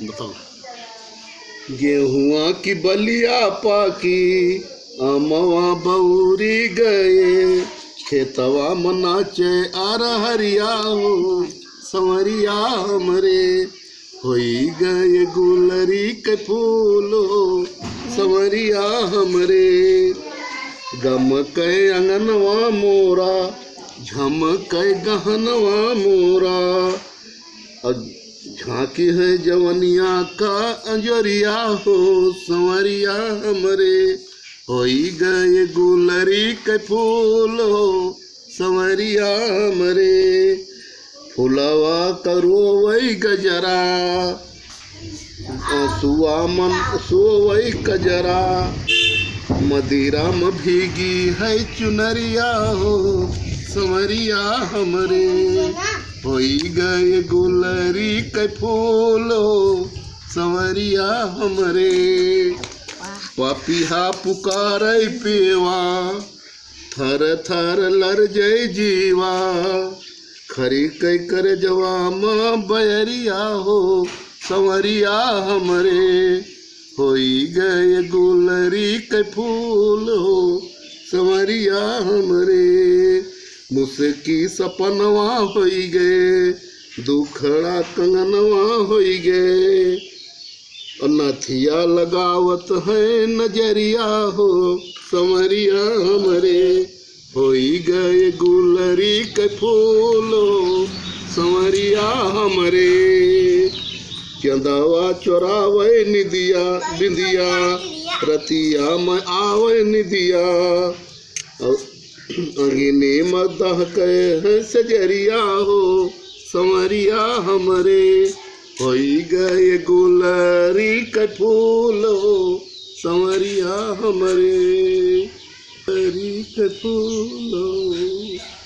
बताओ। गेहुआ की बलिया पाकी अमवा बौरी गए, खेतवा मनाचे आर हरिया हो संवरिया हमरे, होई गए गुलरी के फूलो संवरिया हमरे, गमक अंगनवा मोरा झमक गहनवा मोरा, झांकी है जवनिया का अंजरिया हो संवरिया हमरे, होई गए गुलरी के फूल हो संवरिया हमरे, फुलवा करो वही गजरा सोवई कजरा, मदिरा में भीगी है चुनरिया हो संवरिया हमरे, होई गए गुलरी के फूल हो संवरिया हमरे, पापिहा पुकार पेवा थर थर लर जय जीवा, खरी कई कर जवा माँ बैरिया हो संवरिया हमरे, होई गए गुलरी के फूल हो संवरिया हमरे, मुस्की सपनवा होई गए दुखड़ा कंगनवा होई गए, नथिया लगावत है नजरिया हो संवरिया हमरे, होई गए गुलरी के फूल हो संवरिया हमरे, चंदवा चोरावे निदिया बिंदिया रतिया में आवे निदिया, अंगिनी मदह कहे सजरिया हो संवरिया हमरे, होई गए गुलरी के फूल हो संवरिया हमरे, गुलरी के फूल हो।